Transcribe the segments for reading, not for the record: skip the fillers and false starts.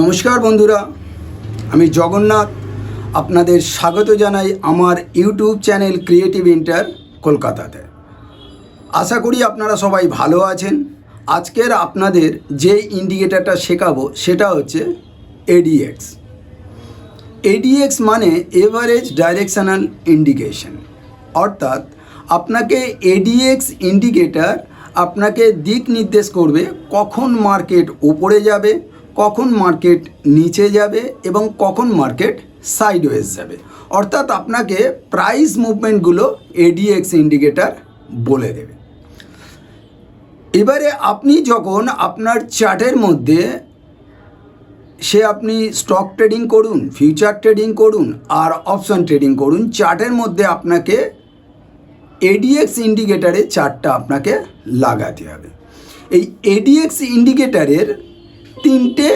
নমস্কার বন্ধুরা, আমি জগন্নাথ আপনাদের স্বাগত জানাই আমার ইউটিউব চ্যানেল ক্রিয়েটিভ ইন্টার কলকাতাতে। আশা করি আপনারা সবাই ভালো আছেন। আজকের আপনাদের যে ইন্ডিকেটরটা শেখাবো সেটা হচ্ছে এডিএক্স। এডিএক্স মানে এভারেজ ডাইরেকশনাল ইন্ডিকেশন, অর্থাৎ আপনাকে এডিএক্স ইন্ডিকেটর আপনাকে দিক নির্দেশ করবে কখন মার্কেট উপরে যাবে, কখন মার্কেট নিচে যাবে এবং কখন মার্কেট সাইডওয়েজ যাবে। অর্থাৎ আপনাকে প্রাইস মুভমেন্টগুলো এডিএক্স ইন্ডিকেটর বলে দেবে। এবারে আপনি যখন আপনার চার্টের মধ্যে আপনি স্টক ট্রেডিং করুন, ফিউচার ট্রেডিং করুন আর অপশন ট্রেডিং করুন, চার্টের মধ্যে আপনাকে এডিএক্স ইন্ডিকেটারের চার্টটা আপনাকে লাগাতে হবে। এই এডিএক্স ইন্ডিকেটারের তিনটে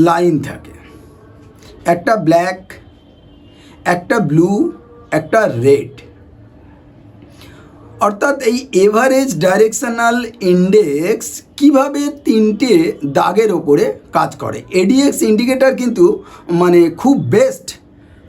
লাইন থাকে, একটা ব্ল্যাক, একটা ব্লু, একটা রেড। অর্থাৎ এই এভারেজ ডাইরেকশনাল ইন্ডেক্স কিভাবে তিনটে দাগের ওপরে কাজ করে। এডিএক্স ইন্ডিকেটর কিন্তু মানে খুব বেস্ট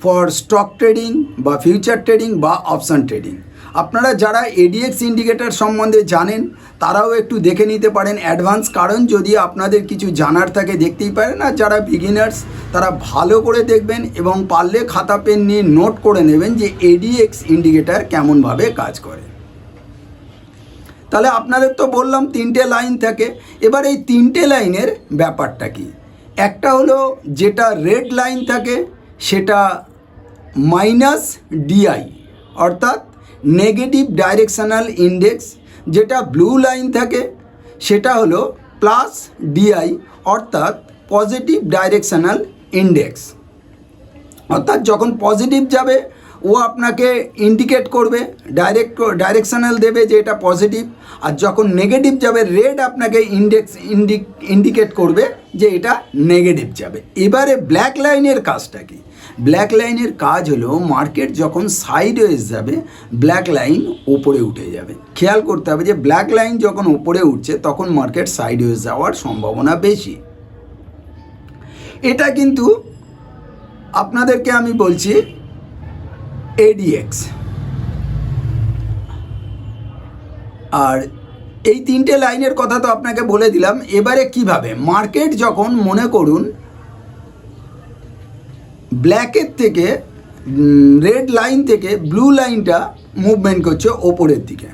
ফর স্টক ট্রেডিং বা ফিউচার ট্রেডিং বা অপশন ট্রেডিং। আপনারা যারা এডিএক্স ইন্ডিকেটর সম্বন্ধে জানেন তারাও একটু দেখে নিতে পারেন অ্যাডভান্স, কারণ যদি আপনাদের কিছু জানার থাকে দেখতেই পারেন। আর যারা বিগিনার্স তারা ভালো করে দেখবেন এবং পারলে খাতা পেন নিয়ে নোট করে নেবেন যে এডিএক্স ইন্ডিকেটর কেমনভাবে কাজ করে। তাহলে আপনাদের তো বললাম তিনটে লাইন থাকে। এবার এই তিনটে লাইনের ব্যাপারটা কি, একটা হলো যেটা রেড লাইন থাকে সেটা মাইনাস ডিআই অর্থাৎ নেগেটিভ ডাইরেকশনাল ইন্ডেক্স, যেটা ব্লু লাইন থাকে সেটা হলো প্লাস ডিআই অর্থাৎ পজিটিভ ডাইরেকশনাল ইন্ডেক্স। অর্থাৎ যখন পজিটিভ যাবে ও আপনাকে ইন্ডিকেট করবে, ডাইরেকশনাল দেবে যে এটা পজিটিভ, আর যখন নেগেটিভ যাবে রেড আপনাকে ইন্ডিকেট করবে যে এটা নেগেটিভ যাবে। এবারে ব্ল্যাক লাইনের কাজটা কি? ব্ল্যাক লাইনের কাজ হলো মার্কেট যখন সাইডওয়েজ যাবে ব্ল্যাক লাইন ওপরে উঠে যাবে। খেয়াল করতে হবে যে ব্ল্যাক লাইন যখন ওপরে উঠছে তখন মার্কেট সাইডওয়েজ যাওয়ার সম্ভাবনা বেশি। এটা কিন্তু আপনাদেরকে আমি বলছি এডিএক্স। আর এই তিনটে লাইনের কথা তো আপনাকে বলে দিলাম। এবারে কিভাবে মার্কেট যখন মনে করুন ব্ল্যাকের থেকে রেড লাইন থেকে ব্লু লাইনটা মুভমেন্ট করছে ওপরের দিকে,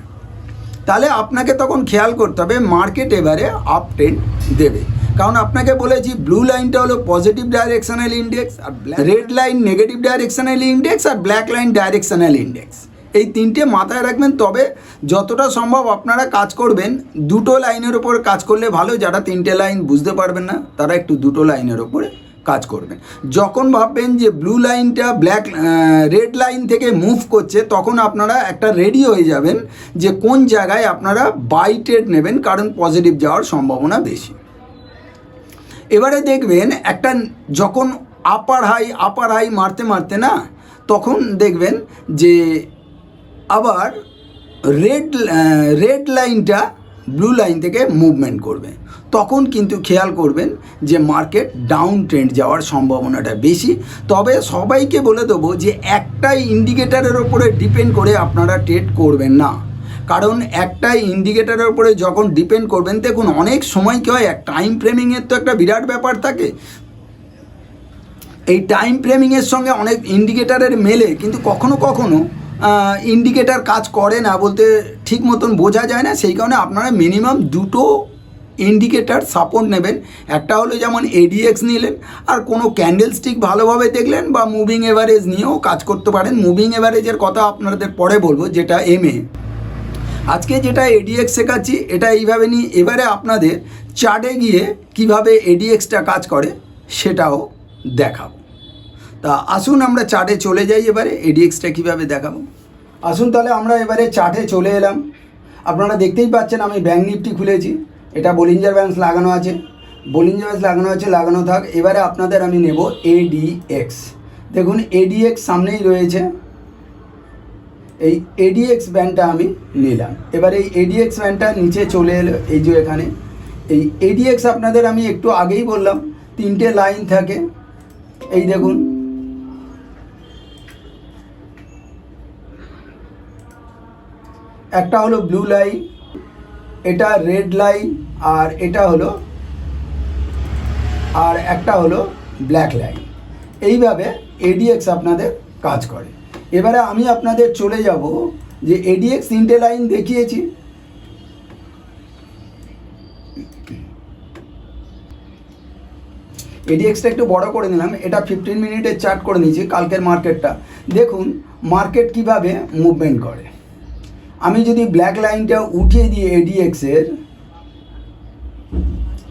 তাহলে আপনাকে তখন খেয়াল করতে হবে মার্কেট এবারে আপ ট্রেন্ড দেবে। কারণ আপনাকে বলেছি ব্লু লাইনটা হলো পজিটিভ ডাইরেকশনাল ইন্ডেক্স, আর red line negative directional index, আর ব্ল্যাক লাইন ডাইরেকশনাল ইন্ডেক্স। এই তিনটে মাথায় রাখবেন, তবে যতটা সম্ভব আপনারা কাজ করবেন দুটো লাইনের ওপর কাজ করলে ভালো। যারা তিনটে লাইন বুঝতে পারবেন না তারা একটু দুটো লাইনের ওপরে কাজ করবেন। যখন ভাববেন যে ব্লু লাইনটা রেড লাইন থেকে মুভ করছে তখন আপনারা একটা রেডি হয়ে যাবেন যে কোন জায়গায় আপনারা বাই ট্রেড নেবেন, কারণ পজিটিভ যাওয়ার সম্ভাবনা বেশি। এবারে দেখবেন একটা যখন আপার হাই মারতে মারতে না, তখন দেখবেন যে আবার রেড লাইনটা ব্লু লাইন থেকে মুভমেন্ট করবে। তখন কিন্তু খেয়াল করবেন যে মার্কেট ডাউন ট্রেন্ড যাওয়ার সম্ভাবনাটা বেশি। তবে সবাইকে বলে দেবো যে একটাই ইন্ডিকেটারের ওপরে ডিপেন্ড করে আপনারা ট্রেড করবেন না, কারণ একটাই ইন্ডিকেটারের উপরে যখন ডিপেন্ড করবেন, দেখুন অনেক সময় কী হয়, টাইম ফ্রেমিংয়ের তো একটা বিরাট ব্যাপার থাকে। এই টাইম ফ্রেমিংয়ের সঙ্গে অনেক ইন্ডিকেটারের মেলে, কিন্তু কখনো কখনো ইন্ডিকেটার কাজ করে না বলতে ঠিক মতন বোঝা যায় না। সেই কারণে আপনারা মিনিমাম দুটো ইন্ডিকেটার সাপোর্ট নেবেন। একটা হলো যেমন এডিএক্স নিলেন, আর কোনো ক্যান্ডেল স্টিক ভালোভাবে দেখলেন, বা মুভিং এভারেজ নিয়েও কাজ করতে পারেন। মুভিং এভারেজের কথা আপনাদের পরে বলবো, যেটা এমএ। আজকে যেটা এডিএক্স শেখাচ্ছি এটা এইভাবে নিই। এবারে আপনাদের চার্টে গিয়ে কিভাবে এডিএক্সটা কাজ করে সেটাও দেখাবো। তা আসুন আমরা চার্টে চলে যাই। এবারে এডিএক্সটা কীভাবে দেখাবো আসুন। তাহলে আমরা এবারে চার্টে চলে এলাম। আপনারা দেখতেই পাচ্ছেন আমি ব্যাঙ্ক নিফটি খুলেছি, এটা বলিঞ্জার ব্যান্ডস লাগানো আছে, লাগানো থাক। এবারে আপনাদের আমি নেব এডিএক্স। দেখুন এডিএক্স সামনেই রয়েছে, এই এডিএক্স ব্যান্ডটা আমি নিলাম। এবার এই এডিএক্স ব্যান্ডটা নিচে চলে এলো, এই যে এখানে এই এডিএক্স আপনাদের আমি একটু আগেই বললাম তিনটে লাইন থাকে, এই দেখুন একটা হলো ব্লু লাইন, এটা রেড লাইন, আর এটা হলো আর একটা হলো ব্ল্যাক লাইন। এইভাবে এডিএক্স আপনাদের কাজ করে। এবারে আমি আপনাদের চলে যাব যে এডিএক্স তিনটে লাইন দেখিয়েছি, এডিএক্সটা একটু বড় করে নিলাম, এটা 15 মিনিটের চার্ট করে নিয়েছি কালকের মার্কেটটা। দেখুন মার্কেট কিভাবে মুভমেন্ট করে। আমি যদি ব্ল্যাক লাইনটা উঠিয়ে দিই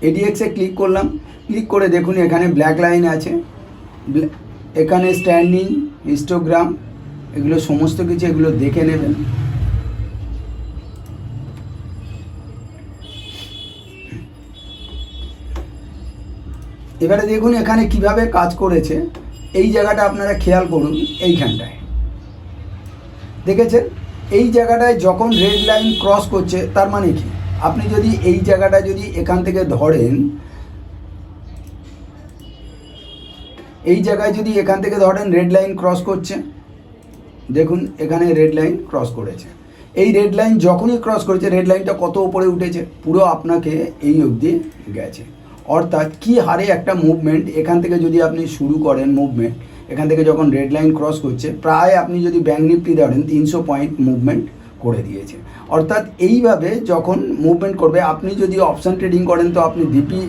এডিএক্সে ক্লিক করলাম, ক্লিক করে দেখুন এখানে ব্ল্যাক লাইন আছে, এখানে স্ট্যান্ডিং, হিস্টোগ্রাম, এগুলো সমস্ত কিছু এগুলো দেখে নেবেন। এবারে দেখুন এখানে কিভাবে কাজ করেছে, এই জায়গাটা আপনারা খেয়াল করুন, এইখানটায় দেখেছেন, এই জায়গাটায় যখন রেড লাইন ক্রস করছে তার মানে কি, আপনি যদি এই জায়গাটা যদি এখান থেকে ধরেন, এই জায়গায় যদি এখান থেকে ধরেন রেড লাইন ক্রস করছে, দেখুন এখানে রেড লাইন ক্রস করেছে, এই রেড লাইন যখনই ক্রস করেছে রেড লাইনটা কত উপরে উঠেছে, পুরো আপনাকে এই অবধি গেছে। অর্থাৎ কি হারে একটা মুভমেন্ট এখান থেকে যদি আপনি শুরু করেন মুভমেন্ট, এখান থেকে যখন রেড লাইন ক্রস করছে প্রায় আপনি যদি ব্যাঙ্ক নিফটি ধরেন 300 পয়েন্ট মুভমেন্ট করে দিয়েছে। অর্থাৎ এইভাবে যখন মুভমেন্ট করবে, আপনি যদি অপশান ট্রেডিং করেন তো আপনি ডিপি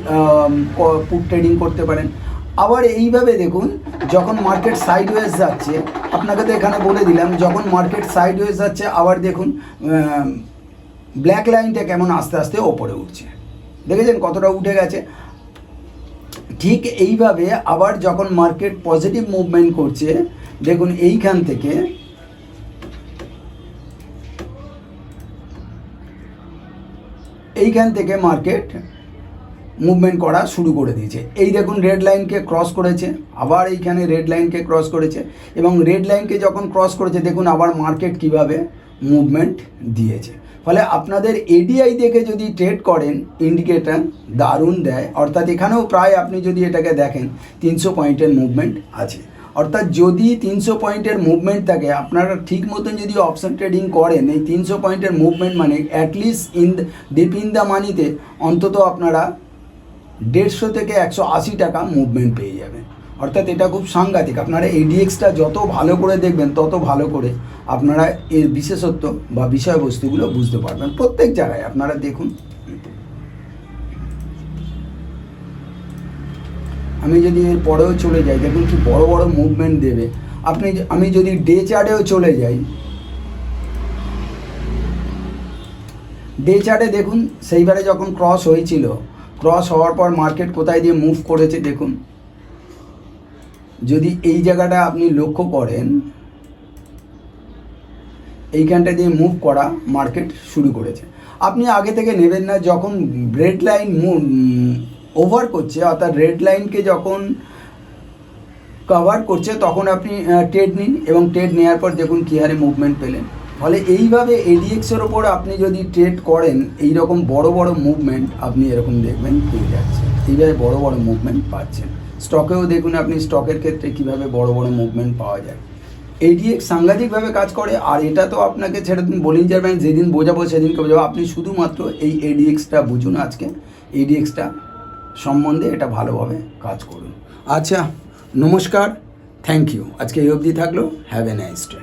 পুট ট্রেডিং করতে পারেন। আবার এইভাবে দেখুন যখন মার্কেট সাইডওয়েজ যাচ্ছে, আপনাকে তো এখানে বলে দিলাম, যখন মার্কেট সাইডওয়েজ যাচ্ছে আবার দেখুন ব্ল্যাক লাইনটা কেমন আস্তে আস্তে ওপরে উঠছে, দেখেছেন কতটা উঠে গেছে। ঠিক এইভাবে আবার যখন মার্কেট পজিটিভ মুভমেন্ট করছে, দেখুন এইখান থেকে মার্কেট মুভমেন্ট করা শুরু করে দিয়েছে। এই দেখুন রেড লাইনকে ক্রস করেছে, আবার এইখানে রেড লাইনকে ক্রস করেছে, এবং রেড লাইনকে যখন ক্রস করেছে দেখুন আবার মার্কেট কিভাবে মুভমেন্ট দিয়েছে। ফলে আপনাদের এডিআই দেখে যদি ট্রেড করেন, ইন্ডিকেটার দারুণ দেয়। অর্থাৎ এখানেও প্রায় আপনি যদি এটাকে দেখেন 300 পয়েন্টের মুভমেন্ট আছে। অর্থাৎ যদি 300 পয়েন্টের মুভমেন্ট থাকে, আপনারা ঠিক মতন যদি অপশন ট্রেডিং করেন, এই 300 পয়েন্টের মুভমেন্ট মানে অ্যাটলিস্ট ডিপ ইন দ্য মানিতে অন্তত আপনারা 150 থেকে 180 টাকা মুভমেন্ট পেয়ে যাবেন। অর্থাৎ এটা খুব সাংঘাতিক। আপনারা এডিএক্সটা যত ভালো করে দেখবেন তত ভালো করে আপনারা এর বিশেষত্ব বা বিষয়বস্তুগুলো বুঝতে পারবেন। প্রত্যেক জায়গায় আপনারা দেখুন, আমি যদি এর পরেও চলে যাই, দেখুন কি বড় বড় মুভমেন্ট দেবে। আমি যদি ডে চার্টেও চলে যাই, ডে চার্টে দেখুন সেইবারে যখন ক্রস হয়েছিল, ক্রস হওয়ার পর মার্কেট কোথায় দিয়ে মুভ করেছে দেখুন। যদি এই জায়গাটা আপনি লক্ষ্য করেন, এইখানটা দিয়ে মুভ করা মার্কেট শুরু করেছে। আপনি আগে থেকে নেবেন না, যখন রেড লাইন ওভার করছে, অর্থাৎ রেড লাইনকে যখন কভার করছে তখন আপনি ট্রেড নিন, এবং ট্রেড নেওয়ার পর দেখুন কী হারে মুভমেন্ট পেলেন। ফলে এইভাবে এডিএক্সের ওপর আপনি যদি ট্রেড করেন, এই রকম বড় বড় মুভমেন্ট আপনি এরকম দেখবেন পেয়ে যাচ্ছে, এইভাবে বড় বড় মুভমেন্ট পাচ্ছেন। স্টকেও দেখুন আপনি স্টকের ক্ষেত্রে কীভাবে বড় বড় মুভমেন্ট পাওয়া যায়। এডিএক্স সাংঘাতিকভাবে কাজ করে। আর এটা তো আপনাকে ছেড়ে দিন, বলিঞ্জার ব্যাংক যেদিন বোঝাবো সেদিনকে বোঝাবো, আপনি শুধুমাত্র এই এডিএক্সটা বুঝুন, আজকে এডিএক্সটা সম্বন্ধে এটা ভালোভাবে কাজ করুন। আচ্ছা, নমস্কার, থ্যাংক ইউ। আজকে এই অবধি থাকলো। Have a nice day.